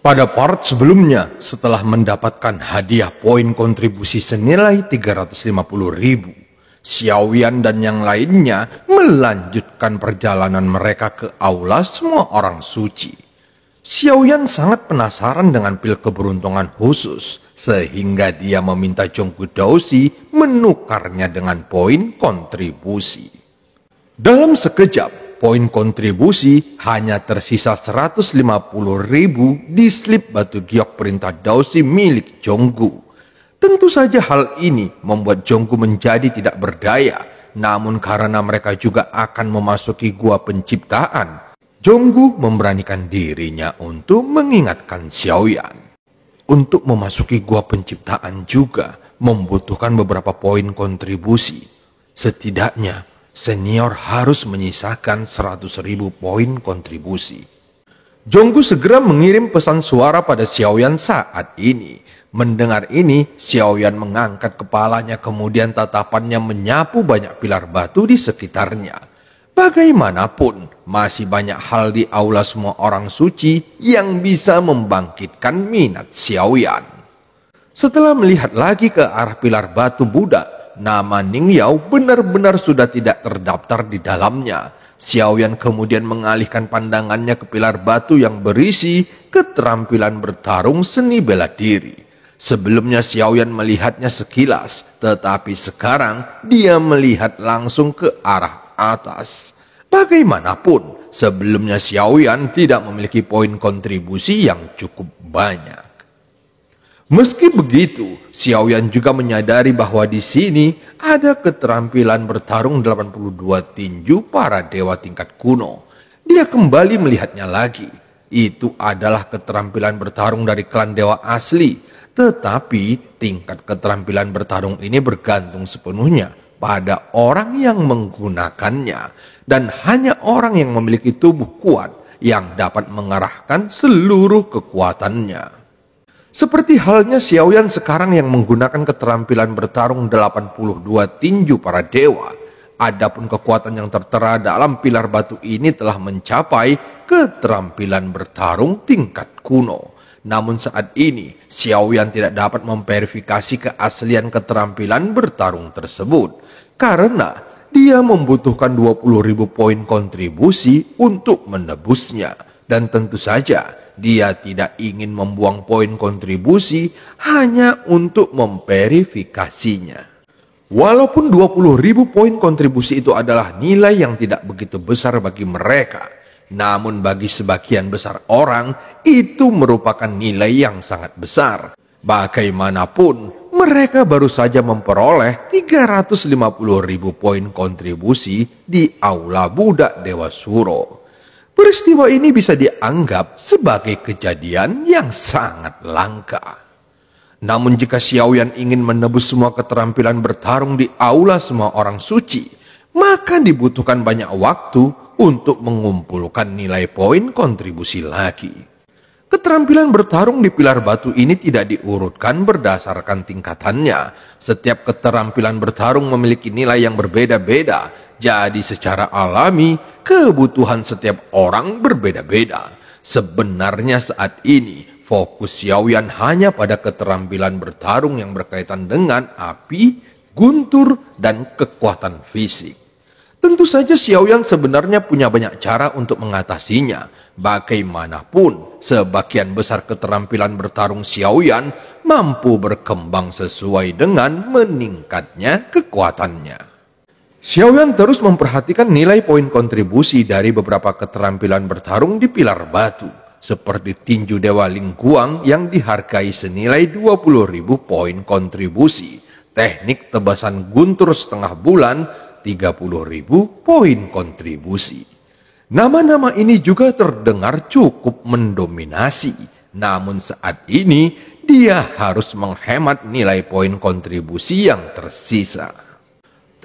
Pada part sebelumnya, setelah mendapatkan hadiah poin kontribusi senilai 350.000, Xiaoyan dan yang lainnya melanjutkan perjalanan mereka ke aula semua orang suci. Xiaoyan sangat penasaran dengan pil keberuntungan khusus, sehingga dia meminta Zhonggu Daoxi menukarnya dengan poin kontribusi. Dalam sekejap, poin kontribusi hanya tersisa 150.000 di slip batu giok perintah Daoxi milik Zhonggu. Tentu saja hal ini membuat Zhonggu menjadi tidak berdaya, namun karena mereka juga akan memasuki gua penciptaan, Zhonggu memberanikan dirinya untuk mengingatkan Xiaoyan. Untuk memasuki gua penciptaan juga membutuhkan beberapa poin kontribusi. Setidaknya senior harus menyisakan 100.000 poin kontribusi. Zhonggu segera mengirim pesan suara pada Xiaoyan saat ini. Mendengar ini, Xiaoyan mengangkat kepalanya, kemudian tatapannya menyapu banyak pilar batu di sekitarnya. Bagaimanapun, masih banyak hal di aula semua orang suci yang bisa membangkitkan minat Xiaoyan. Setelah melihat lagi ke arah pilar batu Buddha, nama Ning Yao benar-benar sudah tidak terdaftar di dalamnya. Xiaoyan kemudian mengalihkan pandangannya ke pilar batu yang berisi keterampilan bertarung seni bela diri. Sebelumnya Xiaoyan melihatnya sekilas, tetapi sekarang dia melihat langsung ke arah atas. Bagaimanapun, sebelumnya Xiaoyan tidak memiliki poin kontribusi yang cukup banyak. Meski begitu, Xiaoyan juga menyadari bahwa di sini ada keterampilan bertarung 82 tinju para dewa tingkat kuno. Dia kembali melihatnya lagi. Itu adalah keterampilan bertarung dari klan dewa asli, tetapi tingkat keterampilan bertarung ini bergantung sepenuhnya pada orang yang menggunakannya, dan hanya orang yang memiliki tubuh kuat yang dapat mengarahkan seluruh kekuatannya. Seperti halnya Xiaoyan sekarang yang menggunakan keterampilan bertarung 82 tinju para dewa. Adapun kekuatan yang tertera dalam pilar batu ini telah mencapai keterampilan bertarung tingkat kuno. Namun saat ini, Xiaoyan tidak dapat memverifikasi keaslian keterampilan bertarung tersebut, karena dia membutuhkan 20.000 poin kontribusi untuk menebusnya. Dan tentu saja, dia tidak ingin membuang poin kontribusi hanya untuk memverifikasinya. Walaupun 20.000 poin kontribusi itu adalah nilai yang tidak begitu besar bagi mereka, namun bagi sebagian besar orang, itu merupakan nilai yang sangat besar. Bagaimanapun, mereka baru saja memperoleh 350.000 poin kontribusi di aula budak Dewa Suro. Peristiwa ini bisa dianggap sebagai kejadian yang sangat langka. Namun jika Xiaoyan ingin menebus semua keterampilan bertarung di aula semua orang suci, maka dibutuhkan banyak waktu untuk mengumpulkan nilai poin kontribusi lagi. Keterampilan bertarung di pilar batu ini tidak diurutkan berdasarkan tingkatannya. Setiap keterampilan bertarung memiliki nilai yang berbeda-beda. Jadi secara alami, kebutuhan setiap orang berbeda-beda. Sebenarnya saat ini, fokus Xiaoyan hanya pada keterampilan bertarung yang berkaitan dengan api, guntur, dan kekuatan fisik. Tentu saja Xiaoyan sebenarnya punya banyak cara untuk mengatasinya. Bagaimanapun, sebagian besar keterampilan bertarung Xiaoyan mampu berkembang sesuai dengan meningkatnya kekuatannya. Xiaoyan terus memperhatikan nilai poin kontribusi dari beberapa keterampilan bertarung di pilar batu, seperti tinju Dewa Ling Guang yang dihargai senilai 20.000 poin kontribusi, teknik tebasan guntur setengah bulan 30.000 poin kontribusi. Nama-nama ini juga terdengar cukup mendominasi, namun saat ini dia harus menghemat nilai poin kontribusi yang tersisa.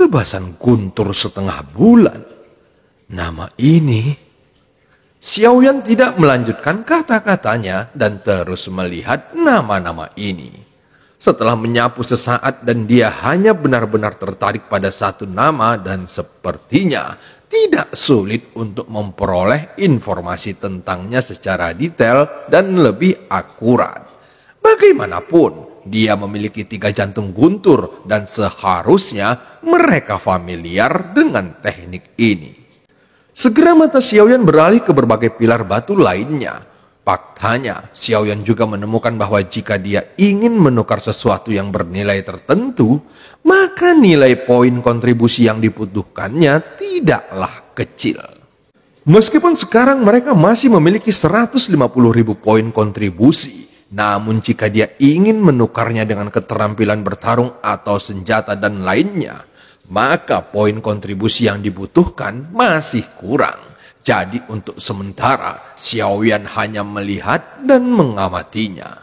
Tebasan guntur setengah bulan. Nama ini. Xiaoyan tidak melanjutkan kata-katanya dan terus melihat nama-nama ini. Setelah menyapu sesaat dan dia hanya benar-benar tertarik pada satu nama dan sepertinya tidak sulit untuk memperoleh informasi tentangnya secara detail dan lebih akurat. Bagaimanapun, dia memiliki 3 jantung guntur dan seharusnya mereka familiar dengan teknik ini. Segera mata Xiaoyan beralih ke berbagai pilar batu lainnya. Faktanya, Xiaoyan juga menemukan bahwa jika dia ingin menukar sesuatu yang bernilai tertentu, maka nilai poin kontribusi yang dibutuhkannya tidaklah kecil. Meskipun sekarang mereka masih memiliki 150.000 poin kontribusi, namun jika dia ingin menukarnya dengan keterampilan bertarung atau senjata dan lainnya, maka poin kontribusi yang dibutuhkan masih kurang. Jadi untuk sementara, Xiaoyan hanya melihat dan mengamatinya.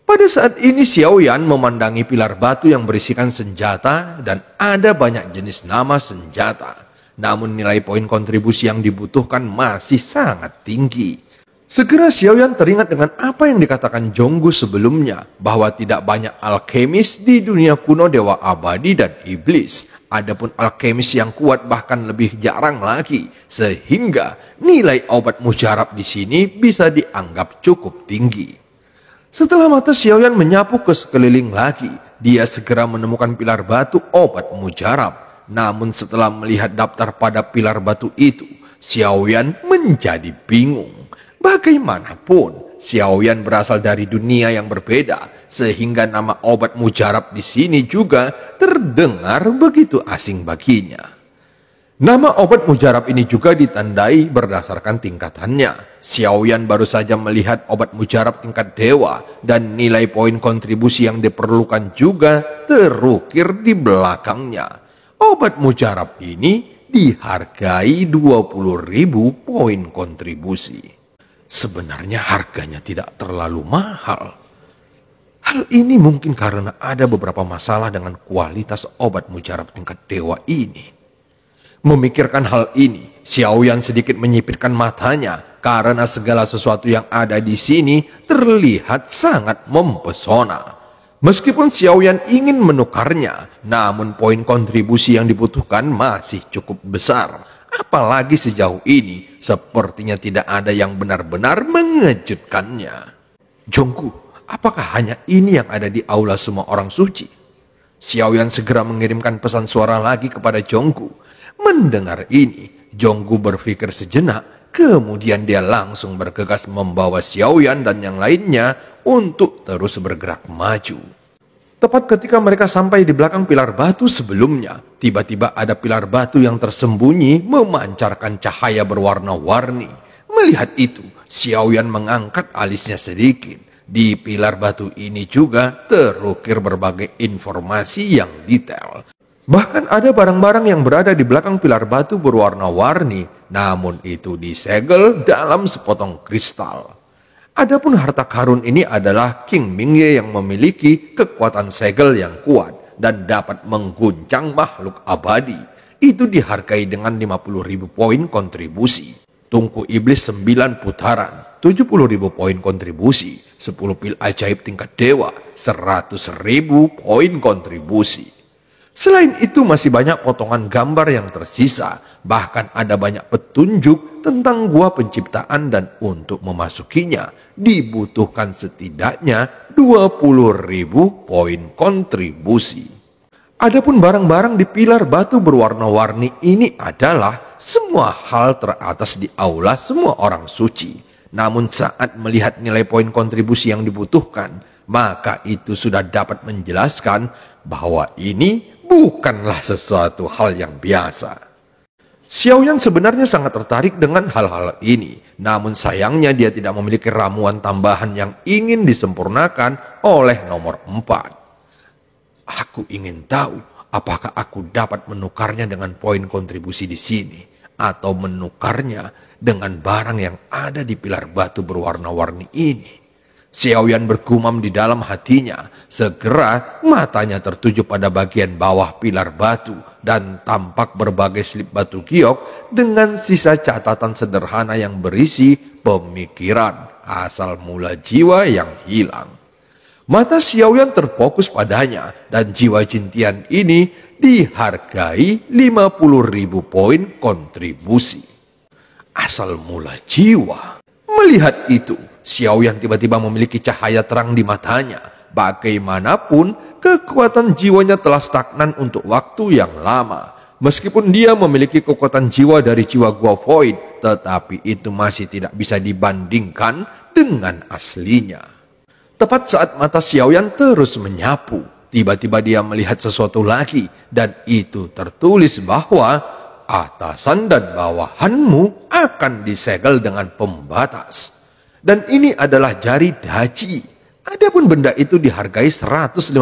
Pada saat ini Xiaoyan memandangi pilar batu yang berisikan senjata dan ada banyak jenis nama senjata. Namun nilai poin kontribusi yang dibutuhkan masih sangat tinggi. Segera Xiaoyan teringat dengan apa yang dikatakan Zhonggu sebelumnya, bahwa tidak banyak alkemis di dunia kuno dewa abadi dan iblis. Adapun alkemis yang kuat bahkan lebih jarang lagi, sehingga nilai obat mujarab di sini bisa dianggap cukup tinggi. Setelah mata Xiaoyan menyapu ke sekeliling lagi, dia segera menemukan pilar batu obat mujarab. Namun setelah melihat daftar pada pilar batu itu, Xiaoyan menjadi bingung. Bagaimanapun, Xiaoyan berasal dari dunia yang berbeda, sehingga nama obat mujarab di sini juga terdengar begitu asing baginya. Nama obat mujarab ini juga ditandai berdasarkan tingkatannya. Xiaoyan baru saja melihat obat mujarab tingkat dewa, dan nilai poin kontribusi yang diperlukan juga terukir di belakangnya. Obat mujarab ini dihargai 20.000 poin kontribusi. Sebenarnya harganya tidak terlalu mahal. Hal ini mungkin karena ada beberapa masalah dengan kualitas obat mujarab tingkat dewa ini. Memikirkan hal ini, Xiaoyan sedikit menyipitkan matanya karena segala sesuatu yang ada di sini terlihat sangat mempesona. Meskipun Xiaoyan ingin menukarnya, namun poin kontribusi yang dibutuhkan masih cukup besar. Apalagi sejauh ini, sepertinya tidak ada yang benar-benar mengejutkannya. Zhonggu, apakah hanya ini yang ada di aula semua orang suci? Xiaoyan segera mengirimkan pesan suara lagi kepada Zhonggu. Mendengar ini, Zhonggu berpikir sejenak, kemudian dia langsung bergegas membawa Xiaoyan dan yang lainnya untuk terus bergerak maju. Tepat ketika mereka sampai di belakang pilar batu sebelumnya, tiba-tiba ada pilar batu yang tersembunyi memancarkan cahaya berwarna-warni. Melihat itu, Xiaoyan mengangkat alisnya sedikit. Di pilar batu ini juga terukir berbagai informasi yang detail. Bahkan ada barang-barang yang berada di belakang pilar batu berwarna-warni, namun itu disegel dalam sepotong kristal. Adapun harta karun ini adalah King Mingye yang memiliki kekuatan segel yang kuat dan dapat mengguncang makhluk abadi. Itu dihargai dengan 50.000 poin kontribusi. Tungku iblis 9 putaran, 70.000 poin kontribusi. 10 pil ajaib tingkat dewa, 100.000 poin kontribusi. Selain itu masih banyak potongan gambar yang tersisa. Bahkan ada banyak petunjuk tentang gua penciptaan, dan untuk memasukinya dibutuhkan setidaknya 20.000 poin kontribusi. Adapun barang-barang di pilar batu berwarna-warni ini adalah semua hal teratas di aula semua orang suci. Namun saat melihat nilai poin kontribusi yang dibutuhkan, maka itu sudah dapat menjelaskan bahwa ini bukanlah sesuatu hal yang biasa. Xiaoyan sebenarnya sangat tertarik dengan hal-hal ini. Namun sayangnya dia tidak memiliki ramuan tambahan yang ingin disempurnakan oleh nomor 4. Aku ingin tahu apakah aku dapat menukarnya dengan poin kontribusi di sini, atau menukarnya dengan barang yang ada di pilar batu berwarna-warni ini. Xiaoyan bergumam di dalam hatinya. Segera matanya tertuju pada bagian bawah pilar batu dan tampak berbagai slip batu giok dengan sisa catatan sederhana yang berisi pemikiran asal mula jiwa yang hilang. Mata Xiaoyan terfokus padanya dan jiwa Jin Tian ini dihargai 50.000 poin kontribusi. Asal mula jiwa. Melihat itu, Xiaoyan tiba-tiba memiliki cahaya terang di matanya. Bagaimanapun, kekuatan jiwanya telah stagnan untuk waktu yang lama. Meskipun dia memiliki kekuatan jiwa dari jiwa Gua Void, tetapi itu masih tidak bisa dibandingkan dengan aslinya. Tepat saat mata Xiaoyan terus menyapu, tiba-tiba dia melihat sesuatu lagi, dan itu tertulis bahwa atasan dan bawahanmu akan disegel dengan pembatas. Dan ini adalah jari daci. Adapun benda itu dihargai 150.000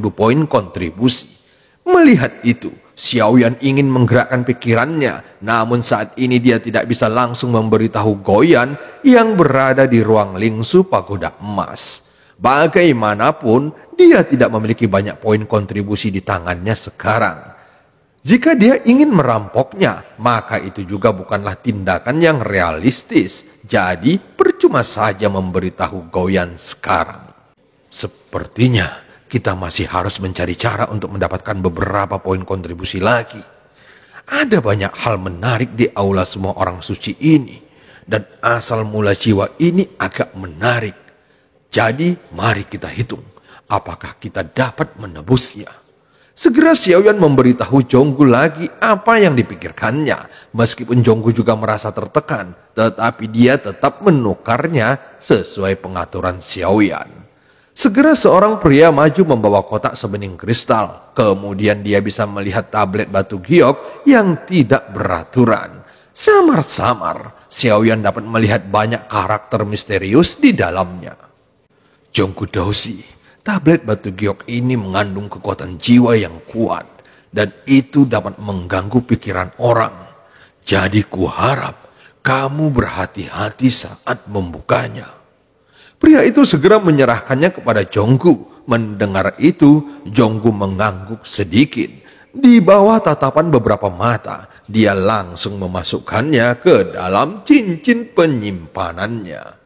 poin kontribusi. Melihat itu, Xiaoyan ingin menggerakkan pikirannya, namun saat ini dia tidak bisa langsung memberitahu Goyan yang berada di ruang lingsu pagoda emas. Bagaimanapun, dia tidak memiliki banyak poin kontribusi di tangannya sekarang. Jika dia ingin merampoknya, maka itu juga bukanlah tindakan yang realistis. Jadi, percuma saja memberitahu Goyan sekarang. Sepertinya kita masih harus mencari cara untuk mendapatkan beberapa poin kontribusi lagi. Ada banyak hal menarik di aula semua orang suci ini, dan asal mula jiwa ini agak menarik. Jadi mari kita hitung apakah kita dapat menebusnya. Segera Xiaoyan memberitahu Zhonggu lagi apa yang dipikirkannya. Meskipun Zhonggu juga merasa tertekan, tetapi dia tetap menukarnya sesuai pengaturan Xiaoyan. Segera seorang pria maju membawa kotak sebening kristal. Kemudian dia bisa melihat tablet batu giok yang tidak beraturan. Samar-samar, Xiaoyan dapat melihat banyak karakter misterius di dalamnya. Zhonggu Douxi, tablet batu giok ini mengandung kekuatan jiwa yang kuat, dan itu dapat mengganggu pikiran orang. Jadi kuharap kamu berhati-hati saat membukanya. Pria itu segera menyerahkannya kepada Zhonggu. Mendengar itu, Zhonggu mengangguk sedikit. Di bawah tatapan beberapa mata, dia langsung memasukkannya ke dalam cincin penyimpanannya.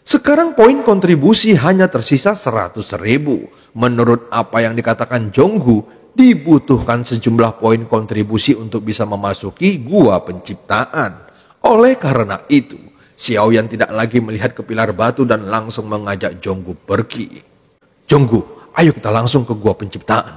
Sekarang poin kontribusi hanya tersisa 100.000. Menurut apa yang dikatakan Zhonggu, dibutuhkan sejumlah poin kontribusi untuk bisa memasuki gua penciptaan. Oleh karena itu, Xiaoyan tidak lagi melihat ke pilar batu dan langsung mengajak Zhonggu pergi. Zhonggu, ayo kita langsung ke gua penciptaan,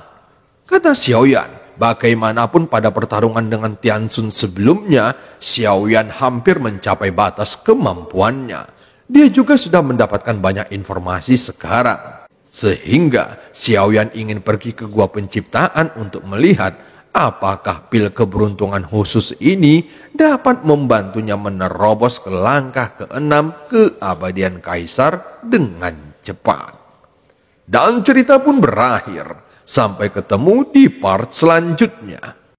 kata Xiaoyan. Bagaimanapun pada pertarungan dengan Tianxun sebelumnya, Xiaoyan hampir mencapai batas kemampuannya. Dia juga sudah mendapatkan banyak informasi sekarang. Sehingga Xiaoyan ingin pergi ke gua penciptaan untuk melihat apakah pil keberuntungan khusus ini dapat membantunya menerobos ke langkah ke-6 keabadian Kaisar dengan cepat. Dan cerita pun berakhir. Sampai ketemu di part selanjutnya.